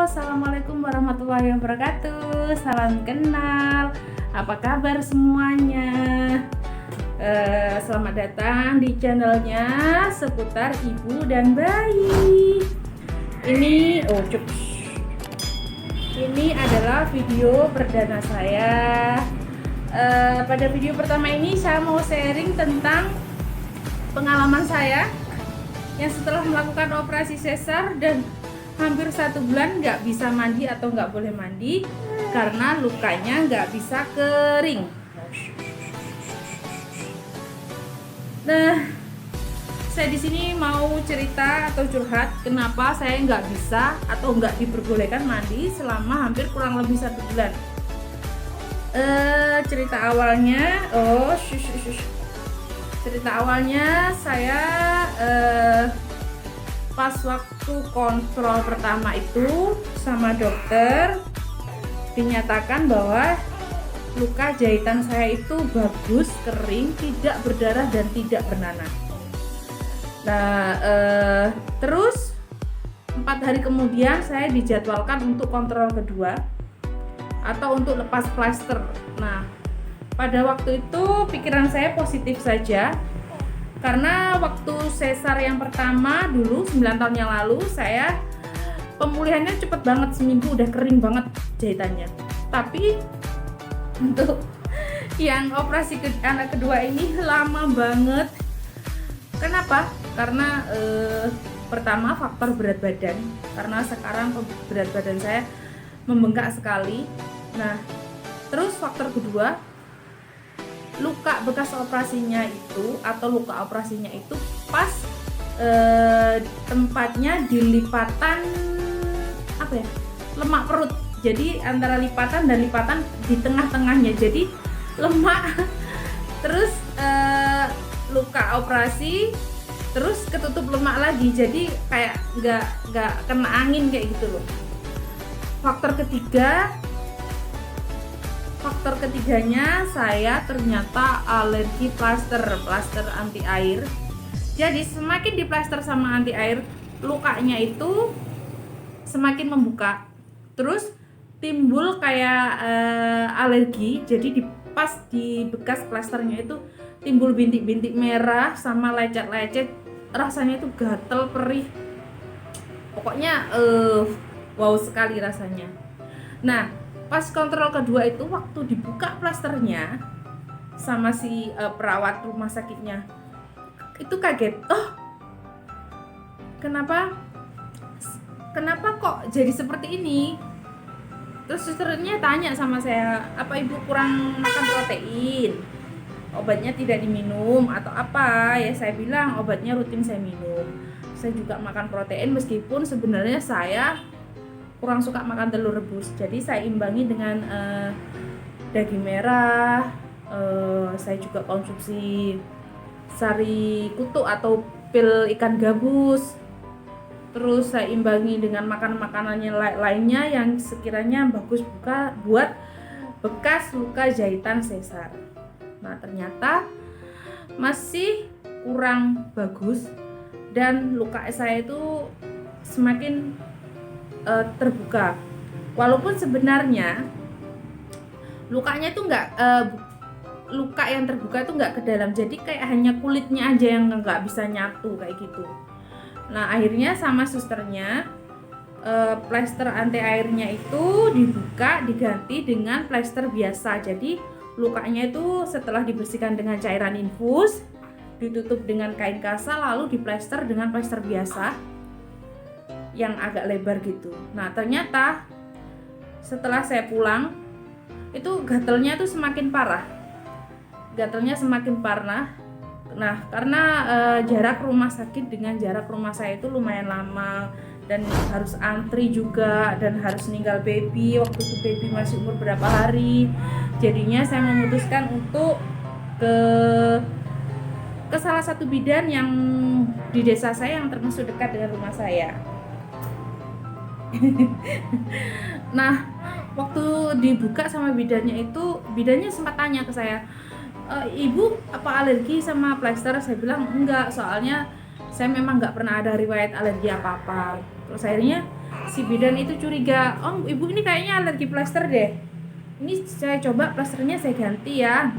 Assalamualaikum warahmatullahi wabarakatuh. Salam kenal. Apa kabar semuanya? Selamat datang di channelnya seputar ibu dan bayi. Ini adalah video perdana saya. Pada video pertama ini saya mau sharing tentang pengalaman saya yang setelah melakukan operasi sesar dan hampir 1 bulan nggak bisa mandi atau nggak boleh mandi karena lukanya nggak bisa kering. Nah, saya di sini mau cerita atau curhat kenapa saya nggak bisa atau nggak diperbolehkan mandi selama hampir kurang lebih 1 bulan. Cerita awalnya saya pas waktu kontrol pertama itu sama dokter dinyatakan bahwa luka jahitan saya itu bagus, kering, tidak berdarah dan tidak bernanah. Nah, terus 4 hari kemudian saya dijadwalkan untuk kontrol kedua atau untuk lepas plaster. Nah, pada waktu itu pikiran saya positif saja. Karena waktu sesar yang pertama dulu 9 tahun yang lalu saya pemulihannya cepet banget, seminggu udah kering banget jahitannya. Tapi untuk yang operasi anak kedua ini lama banget. Kenapa? Karena pertama faktor berat badan, karena sekarang berat badan saya membengkak sekali. Nah, terus faktor kedua, luka bekas operasinya itu atau luka operasinya itu pas tempatnya di lipatan lemak perut. Jadi antara lipatan dan lipatan di tengah-tengahnya, jadi lemak. Terus luka operasi terus ketutup lemak lagi, jadi kayak nggak kena angin kayak gitu loh. Faktor ketiganya saya ternyata alergi plaster anti air. Jadi semakin diplaster sama anti air, lukanya itu semakin membuka. Terus timbul kayak alergi. Jadi pas di bekas plasternya itu timbul bintik-bintik merah sama lecet-lecet. Rasanya itu gatel, perih. Pokoknya wow sekali rasanya. Nah, pas kontrol kedua itu waktu dibuka plasternya sama si perawat rumah sakitnya itu kaget. Kenapa kok jadi seperti ini? Terus susternya tanya sama saya, apa ibu kurang makan protein? Obatnya tidak diminum atau apa? Ya saya bilang obatnya rutin saya minum. Saya juga makan protein meskipun sebenarnya saya kurang suka makan telur rebus, jadi saya imbangi dengan daging merah. Saya juga konsumsi sari kutu atau pil ikan gabus. Terus saya imbangi dengan makanan-makanannya lainnya yang sekiranya bagus buat bekas luka jahitan sesar. Nah, ternyata masih kurang bagus dan luka saya itu semakin terbuka. Walaupun sebenarnya lukanya itu luka yang terbuka itu nggak ke dalam, jadi kayak hanya kulitnya aja yang nggak bisa nyatu kayak gitu. Nah, akhirnya sama susternya plester anti airnya itu dibuka, diganti dengan plester biasa. Jadi lukanya itu setelah dibersihkan dengan cairan infus, ditutup dengan kain kasa, lalu diplester dengan plester biasa yang agak lebar gitu. Nah, ternyata setelah saya pulang itu gatelnya tuh semakin parah. Nah, karena jarak rumah sakit dengan jarak rumah saya itu lumayan lama dan harus antri juga dan harus ninggal baby. Waktu itu baby masih umur berapa hari. Jadinya saya memutuskan untuk ke salah satu bidan yang di desa saya yang termasuk dekat dengan rumah saya. Nah, waktu dibuka sama bidannya sempat tanya ke saya, ibu apa alergi sama plester? Saya bilang enggak, soalnya saya memang nggak pernah ada riwayat alergi apa-apa. Terus akhirnya si bidan itu curiga, oh ibu ini kayaknya alergi plester deh, ini saya coba plasternya saya ganti ya,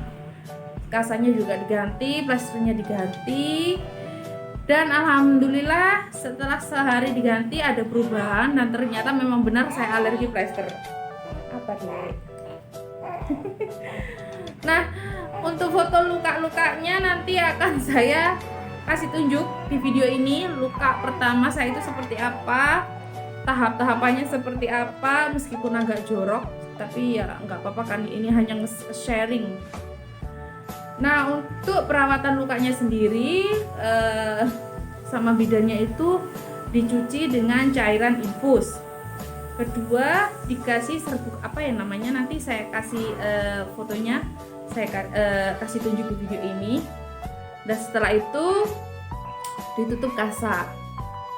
kasanya juga diganti, plasternya diganti, dan alhamdulillah setelah sehari diganti ada perubahan dan ternyata memang benar saya alergi plester. Apa deh? Nah, untuk foto luka-lukanya nanti akan saya kasih tunjuk di video ini. Luka pertama saya itu seperti apa, tahap-tahapannya seperti apa, meskipun agak jorok, tapi ya nggak apa-apa kan, ini hanya sharing. Nah, untuk perawatan lukanya sendiri sama bidannya itu dicuci dengan cairan infus. Kedua dikasih serbuk apa ya namanya, nanti saya kasih fotonya, saya kasih tunjuk di video ini. Dan setelah itu ditutup kasa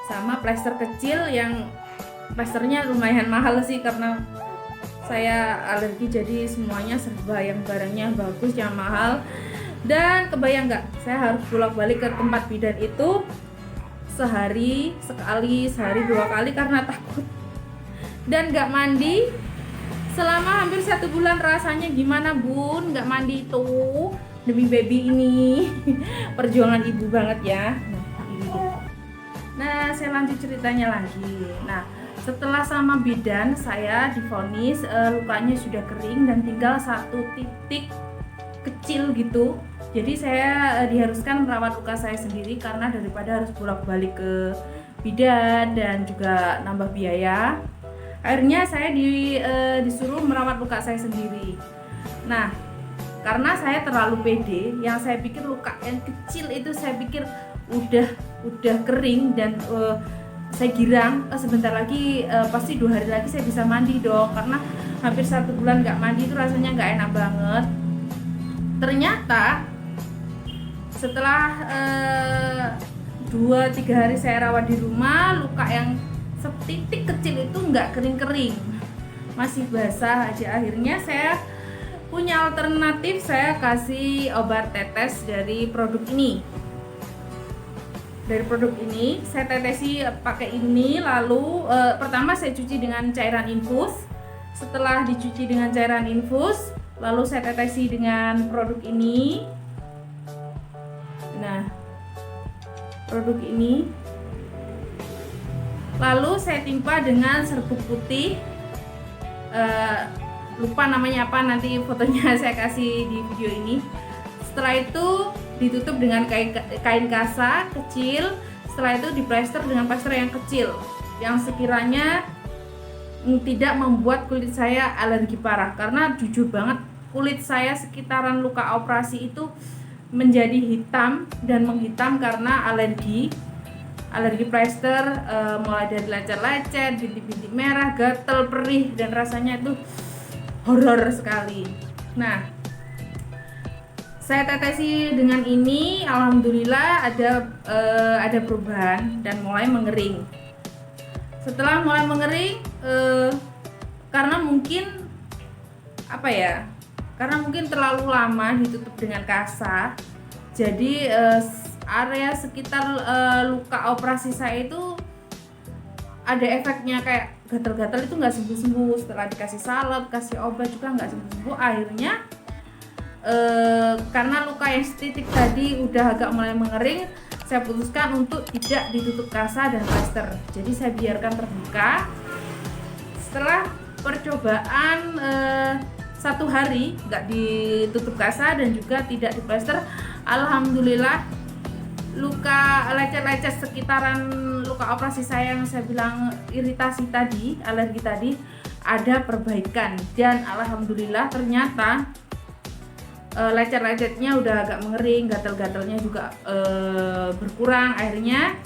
sama plester kecil, yang plesternya lumayan mahal sih karena saya alergi, jadi semuanya serba yang barangnya bagus yang mahal. Dan kebayang nggak, saya harus bolak-balik ke tempat bidan itu sehari sekali, sehari 2 kali karena takut, dan nggak mandi selama hampir 1 bulan. Rasanya gimana bun, nggak mandi itu demi baby ini. Perjuangan ibu banget ya. Nah, saya lanjut ceritanya lagi. Nah, setelah sama bidan saya divonis lukanya sudah kering dan tinggal 1 titik kecil gitu. Jadi saya diharuskan merawat luka saya sendiri karena daripada harus bolak-balik ke bidan dan juga nambah biaya. Akhirnya saya disuruh merawat luka saya sendiri. Nah, karena saya terlalu pede, yang saya pikir luka yang kecil itu saya pikir udah kering dan saya girang sebentar lagi pasti 2 hari lagi saya bisa mandi dong, karena hampir 1 bulan nggak mandi itu rasanya nggak enak banget. Ternyata setelah 2-3 hari saya rawat di rumah, luka yang setitik kecil itu nggak kering-kering, masih basah aja. Akhirnya saya punya alternatif, saya kasih obat tetes dari produk ini. Dari produk ini saya tetesi pakai ini, lalu pertama saya cuci dengan cairan infus. Setelah dicuci dengan cairan infus, lalu saya tetesi dengan produk ini. Nah, produk ini lalu saya timpa dengan serbuk putih, lupa namanya apa, nanti fotonya saya kasih di video ini. Setelah itu ditutup dengan kain kasa kecil. Setelah itu diplester dengan plester yang kecil yang sekiranya tidak membuat kulit saya alergi parah, karena jujur banget kulit saya sekitaran luka operasi itu menjadi hitam dan menghitam karena alergi plester, mulai dari lecet-lecet, bintik-bintik merah, gatal, perih, dan rasanya itu horor sekali. Nah, saya tetesi dengan ini, alhamdulillah ada perubahan dan mulai mengering. Setelah mulai mengering, karena mungkin terlalu lama ditutup dengan kasa, jadi area sekitar luka operasi saya itu ada efeknya, kayak gatal-gatal itu nggak sembuh-sembuh. Setelah dikasih salep, kasih obat juga nggak sembuh-sembuh. Akhirnya karena luka yang setitik tadi udah agak mulai mengering, saya putuskan untuk tidak ditutup kasa dan plester, jadi saya biarkan terbuka. Setelah percobaan 1 hari nggak ditutup kasa dan juga tidak diplester, alhamdulillah luka lecet-lecet sekitaran luka operasi saya yang saya bilang iritasi tadi, alergi tadi, ada perbaikan. Dan alhamdulillah ternyata lecet-lecetnya udah agak mengering, gatal-gatalnya juga berkurang. Akhirnya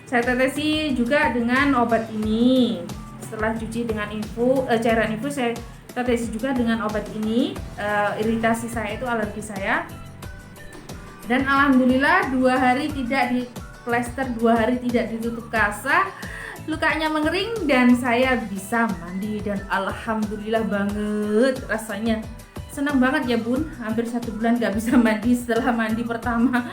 saya tetesi juga dengan obat ini. Setelah cuci dengan cairan infus, saya tetesi juga dengan obat ini. Iritasi saya itu, alergi saya. Dan alhamdulillah 2 hari tidak diplester, 2 hari tidak ditutup kasa, lukanya mengering dan saya bisa mandi. Dan alhamdulillah banget rasanya. Senang banget ya bun, hampir 1 bulan gak bisa mandi. Setelah mandi pertama,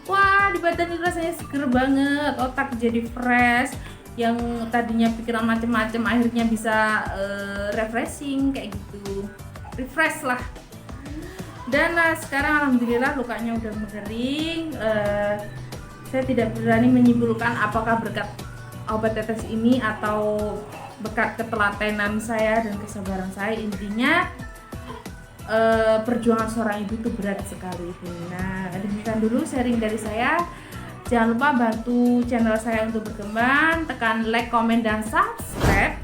wah di badan itu rasanya seger banget, otak jadi fresh, yang tadinya pikiran macam-macam akhirnya bisa refreshing kayak gitu, refresh lah. Dan sekarang alhamdulillah lukanya udah mengering. Saya tidak berani menyimpulkan apakah berkat obat tetes ini atau berkat ketelatenan saya dan kesabaran saya. Intinya perjuangan seorang ibu itu berat sekali. Nah, demikian dulu sharing dari saya. Jangan lupa bantu channel saya untuk berkembang, tekan like, komen, dan subscribe.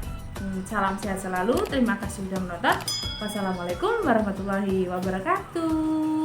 Salam sehat selalu, terima kasih sudah menonton. Wassalamualaikum warahmatullahi wabarakatuh.